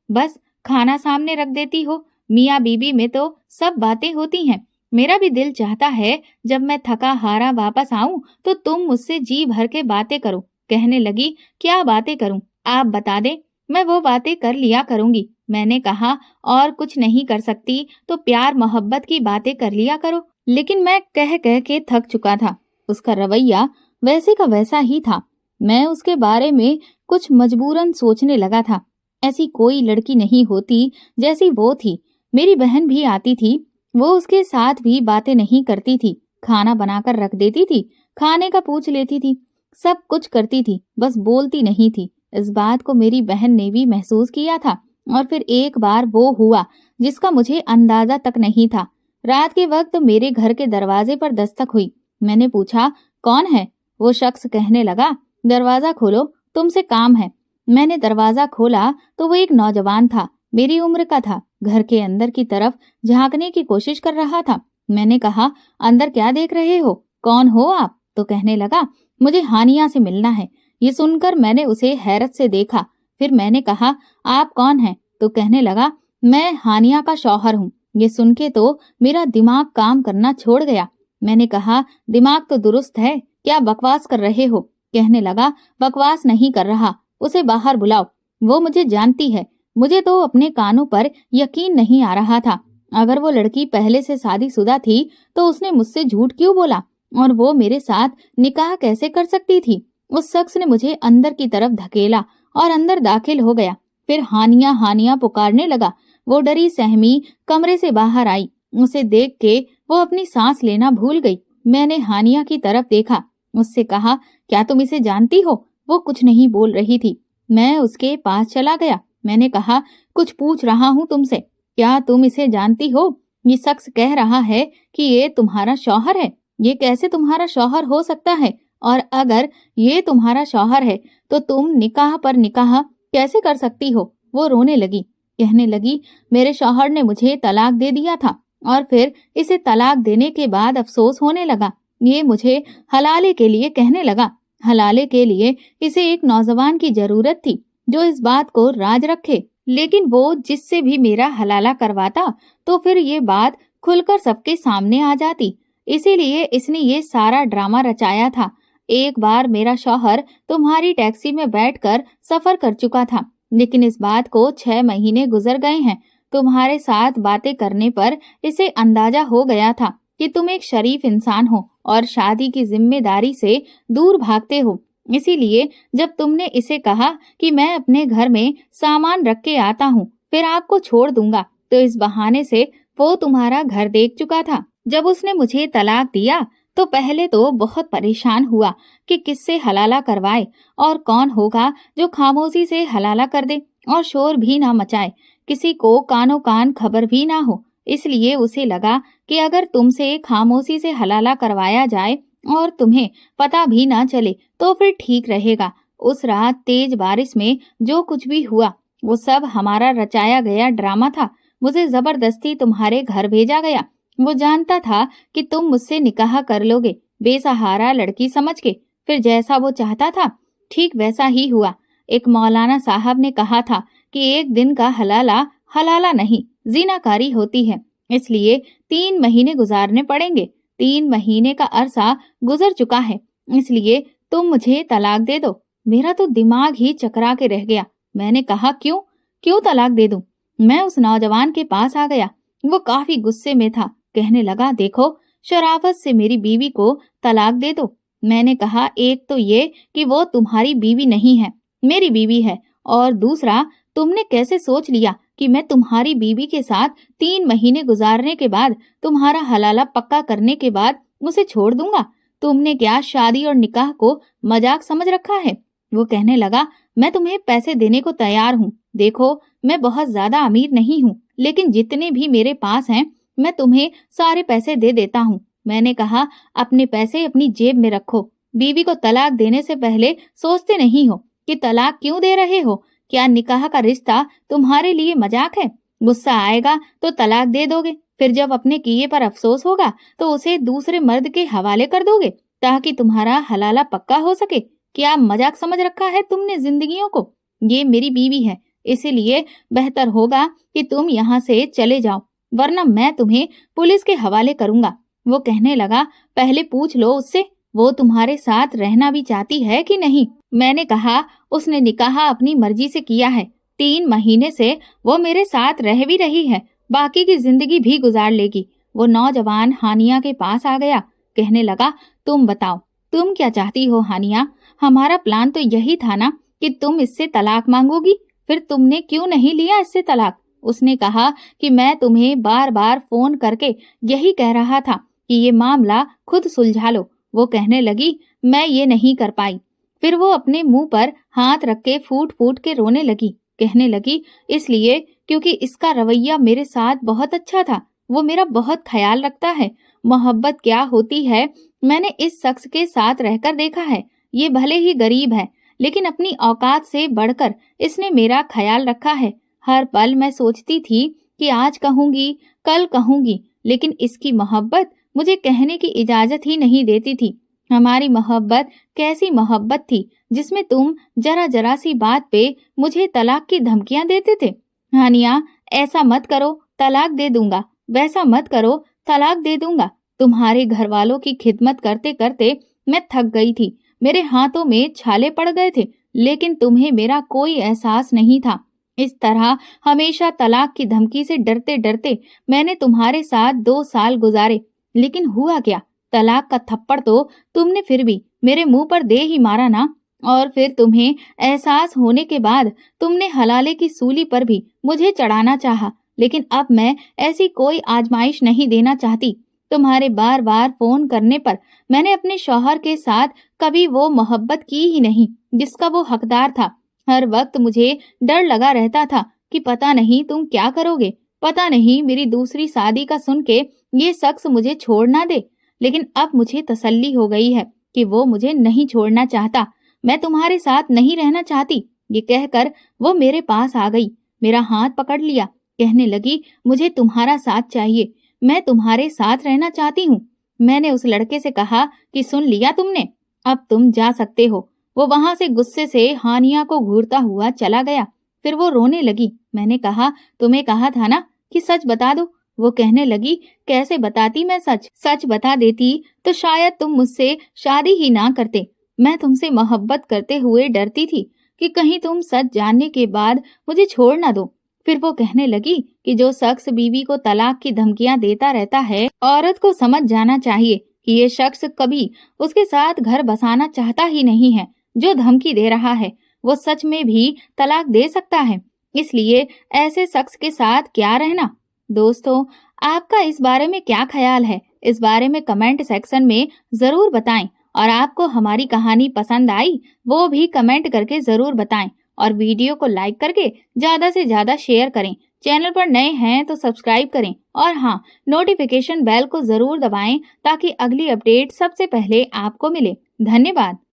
بس کھانا سامنے رکھ دیتی ہو۔ میاں بیوی میں تو سب باتیں ہوتی ہیں۔ میرا بھی دل چاہتا ہے جب میں تھکا ہارا واپس آؤں تو تم مجھ سے جی بھر کے باتیں کرو۔ کہنے لگی کیا باتیں کروں، آپ بتا دیں، میں وہ باتیں کر لیا کروں گی۔ میں نے کہا اور کچھ نہیں کر سکتی تو پیار محبت کی باتیں کر لیا کرو، لیکن میں کہہ کے تھک چکا تھا۔ اس کا رویہ ویسے کا ویسا ہی تھا۔ میں اس کے بارے میں کچھ مجبوراً سوچنے لگا تھا۔ ایسی کوئی لڑکی نہیں ہوتی جیسی وہ تھی۔ میری بہن بھی آتی تھی، وہ اس کے ساتھ بھی باتیں نہیں کرتی تھی، کھانا بنا کر رکھ دیتی تھی، کھانے کا پوچھ لیتی تھی، سب کچھ کرتی تھی، بس بولتی نہیں تھی۔ اس بات کو میری بہن نے بھی محسوس کیا تھا، اور پھر ایک بار وہ ہوا جس کا مجھے اندازہ تک نہیں تھا۔ رات کے وقت میرے گھر کے دروازے پر دستک ہوئی۔ میں نے پوچھا کون ہے؟ وہ شخص کہنے لگا دروازہ کھولو، تم سے کام ہے۔ میں نے دروازہ کھولا تو وہ ایک نوجوان تھا، میری عمر کا تھا، گھر کے اندر کی طرف جھانکنے کی کوشش کر رہا تھا۔ میں نے کہا اندر کیا دیکھ رہے ہو، کون ہو آپ؟ تو کہنے لگا مجھے ہانیہ سے ملنا ہے۔ یہ سن کر میں نے اسے حیرت سے دیکھا۔ پھر میں نے کہا آپ کون ہیں؟ تو کہنے لگا میں ہانیہ کا شوہر ہوں۔ یہ سن کے تو میرا دماغ کام کرنا چھوڑ گیا۔ میں نے کہا دماغ تو درست ہے، کیا بکواس کر رہے ہو؟ کہنے لگا بکواس نہیں کر رہا، اسے باہر بلاؤ، وہ مجھے جانتی ہے۔ مجھے تو اپنے کانوں پر یقین نہیں آ رہا تھا۔ اگر وہ لڑکی پہلے سے شادی شدہ تھی تو اس نے مجھ سے جھوٹ کیوں بولا، اور وہ میرے ساتھ نکاح کیسے کر سکتی تھی؟ اس شخص نے مجھے اندر کی طرف دھکیلا اور اندر داخل ہو گیا۔ پھر ہانیہ ہانیہ پکارنے لگا۔ وہ ڈری سہمی کمرے سے باہر آئی۔ اسے دیکھ کے وہ اپنی سانس لینا بھول گئی۔ میں نے ہانیہ کی طرف دیکھا، اس سے کہا کیا تم اسے جانتی ہو؟ وہ کچھ نہیں بول رہی تھی۔ میں اس کے پاس چلا گیا۔ میں نے کہا کچھ پوچھ رہا ہوں تم سے، کیا تم اسے جانتی ہو؟ یہ شخص کہہ رہا ہے کہ یہ تمہارا شوہر ہے۔ یہ کیسے تمہارا شوہر ہو سکتا ہے؟ اور اگر یہ تمہارا شوہر ہے تو تم نکاح پر نکاح کیسے کر سکتی ہو؟ وہ رونے لگی، کہنے لگی میرے شوہر نے مجھے طلاق دے دیا تھا، اور پھر اسے طلاق دینے کے بعد افسوس ہونے لگا۔ یہ مجھے حلالے کے لیے کہنے لگا۔ حلالے کے لیے اسے ایک نوجوان کی ضرورت تھی جو اس بات کو راز رکھے، لیکن وہ جس سے بھی میرا حلالہ کرواتا تو پھر یہ بات खुलकर सबके सामने आ जाती। इसीलिए इसने ये सारा ड्रामा रचाया था। एक बार मेरा शौहर तुम्हारी टैक्सी में बैठकर सफर कर चुका था, लेकिन इस बात को 6 महीने गुजर गए हैं। तुम्हारे साथ बातें करने पर इसे अंदाजा हो गया था कि तुम एक शरीफ इंसान हो और शादी की जिम्मेदारी से दूर भागते हो। इसीलिए जब तुमने इसे कहा कि मैं अपने घर में सामान रख के आता हूँ, फिर आपको छोड़ दूंगा, तो इस बहाने से वो तुम्हारा घर देख चुका था। जब उसने मुझे तलाक दिया तो पहले तो बहुत परेशान हुआ कि किससे हलाला करवाए और कौन होगा जो खामोशी से हलाला कर दे और शोर भी ना मचाए, किसी को कानो कान खबर भी ना हो। इसलिए उसे लगा कि अगर तुमसे खामोशी से हलाला करवाया जाए और तुम्हें पता भी ना चले तो फिर ठीक रहेगा। उस रात तेज बारिश में जो कुछ भी हुआ वो सब हमारा रचाया गया ड्रामा था। मुझे जबरदस्ती तुम्हारे घर भेजा गया। वो जानता था कि तुम मुझसे निकाह कर लोगे, बेसहारा लड़की समझ के। फिर जैसा वो चाहता था ठीक वैसा ही हुआ। एक मौलाना साहब ने कहा था कि एक दिन का हलाला हलाला नहीं, जीनाकारी होती है, इसलिए 3 महीने गुजारने पड़ेंगे। 3 महीने का अरसा गुजर चुका है, इसलिए तुम मुझे तलाक दे दो। मेरा तो दिमाग ही चकरा के रह गया। मैंने कहा क्यों क्यों तलाक दे दूं? मैं उस नौजवान के पास आ गया। वो काफी गुस्से में था। कहने लगा, देखो, शराफत से मेरी बीवी को तलाक दे दो। मैंने कहा, एक तो ये कि वो तुम्हारी बीवी नहीं है, मेरी बीवी है, और दूसरा तुमने कैसे सोच लिया कि मैं तुम्हारी बीवी के साथ 3 महीने गुजारने के बाद, तुम्हारा हलाला पक्का करने के बाद उसे छोड़ दूंगा? तुमने क्या शादी और निकाह को मजाक समझ रखा है? वो कहने लगा, मैं तुम्हें पैसे देने को तैयार हूँ। देखो, मैं बहुत ज्यादा अमीर नहीं हूँ, लेकिन जितने भी मेरे पास हैं मैं तुम्हें सारे पैसे दे देता हूँ। मैंने कहा, अपने पैसे अपनी जेब में रखो। बीवी को तलाक देने से पहले सोचते नहीं हो कि तलाक क्यों दे रहे हो? क्या निकाह का रिश्ता तुम्हारे लिए मजाक है? गुस्सा आएगा तो तलाक दे दोगे, फिर जब अपने किए पर अफसोस होगा तो उसे दूसरे मर्द के हवाले कर दोगे ताकि तुम्हारा हलाला पक्का हो सके। क्या मजाक समझ रखा है तुमने जिंदगियों को? ये मेरी बीवी है, इसीलिए बेहतर होगा कि तुम यहाँ से चले जाओ, वरना मैं तुम्हें पुलिस के हवाले करूंगा। वो कहने लगा, पहले पूछ लो उससे, वो तुम्हारे साथ रहना भी चाहती है कि नहीं? मैंने कहा, उसने निकाह अपनी मर्जी से किया है। 3 महीने से वो मेरे साथ रह भी रही है, बाकी की जिंदगी भी गुजार लेगी। वो नौजवान हानिया के पास आ गया। कहने लगा, तुम बताओ, तुम क्या चाहती हो हानिया? हमारा प्लान तो यही था ना कि तुम इससे तलाक मांगोगी, फिर तुमने क्यों नहीं लिया इससे तलाक? उसने कहा कि मैं तुम्हें बार बार फोन करके यही कह रहा था कि ये मामला खुद सुलझा लो। वो कहने लगी, मैं ये नहीं कर पाई। फिर वो अपने मुंह पर हाथ रख के फूट फूट के रोने लगी। कहने लगी, इसलिए क्योंकि इसका रवैया मेरे साथ बहुत अच्छा था, वो मेरा बहुत ख्याल रखता है। मोहब्बत क्या होती है मैंने इस शख्स के साथ रहकर देखा है। ये भले ही गरीब है, लेकिन अपनी औकात से बढ़कर इसने मेरा ख्याल रखा है। हर पल मैं सोचती थी कि आज कहूंगी, कल कहूंगी, लेकिन इसकी मोहब्बत मुझे कहने की इजाजत ही नहीं देती थी। हमारी मोहब्बत कैसी मोहब्बत थी जिसमें तुम जरा जरा सी बात पे मुझे तलाक की धमकियां देते थे। हानिया, ऐसा मत करो, तलाक दे दूंगा, वैसा मत करो, तलाक दे दूंगा। तुम्हारे घर वालों की खिदमत करते करते मैं थक गई थी, मेरे हाथों में छाले पड़ गए थे, लेकिन तुम्हें मेरा कोई एहसास नहीं था। इस तरह हमेशा तलाक की धमकी से डरते डरते मैंने तुम्हारे साथ 2 साल गुजारे, लेकिन हुआ क्या? तलाक का थप्पड़ तो तुमने फिर भी मेरे मुंह पर दे ही मारा ना। और फिर तुम्हें एहसास होने के बाद तुमने हलाले की सूली पर भी मुझे चढ़ाना चाहा, लेकिन अब मैं ऐसी कोई आजमाइश नहीं देना चाहती। तुम्हारे बार बार फोन करने पर मैंने अपने शौहर के साथ कभी वो मोहब्बत की ही नहीं जिसका वो हकदार था। हर वक्त मुझे डर लगा रहता था कि पता नहीं तुम क्या करोगे, पता नहीं मेरी दूसरी शादी का सुन के ये शख्स मुझे छोड़ ना दे। लेकिन अब मुझे तसल्ली हो गई है कि वो मुझे नहीं छोड़ना चाहता, मैं तुम्हारे साथ नहीं रहना चाहती। ये कहकर वो मेरे पास आ गई, मेरा हाथ पकड़ लिया, कहने लगी, मुझे तुम्हारा साथ चाहिए, मैं तुम्हारे साथ रहना चाहती हूँ। मैंने उस लड़के से कहा कि सुन लिया तुमने, अब तुम जा सकते हो। वो वहां से गुस्से से हानिया को घूरता हुआ चला गया। फिर वो रोने लगी। मैंने कहा, तुम्हें कहा था ना कि सच बता दो, वो कहने लगी, कैसे बताती मैं सच? सच बता देती तो शायद तुम मुझसे शादी ही ना करते। मैं तुमसे मोहब्बत करते हुए डरती थी कि कहीं तुम सच जानने के बाद मुझे छोड़ ना दो। फिर वो कहने लगी कि जो शख्स बीवी को तलाक की धमकियां देता रहता है, औरत को समझ जाना चाहिए कि ये शख्स कभी उसके साथ घर बसाना चाहता ही नहीं है। जो धमकी दे रहा है वो सच में भी तलाक दे सकता है, इसलिए ऐसे शख्स के साथ क्या रहना। दोस्तों, आपका इस बारे में क्या ख्याल है? इस बारे में कमेंट सेक्शन में जरूर बताएं। और आपको हमारी कहानी पसंद आई वो भी कमेंट करके जरूर बताएं। और वीडियो को लाइक करके ज्यादा से ज्यादा शेयर करें। चैनल पर नए हैं तो सब्सक्राइब करें और हाँ, नोटिफिकेशन बेल को जरूर दबाएं ताकि अगली अपडेट सबसे पहले आपको मिले। धन्यवाद।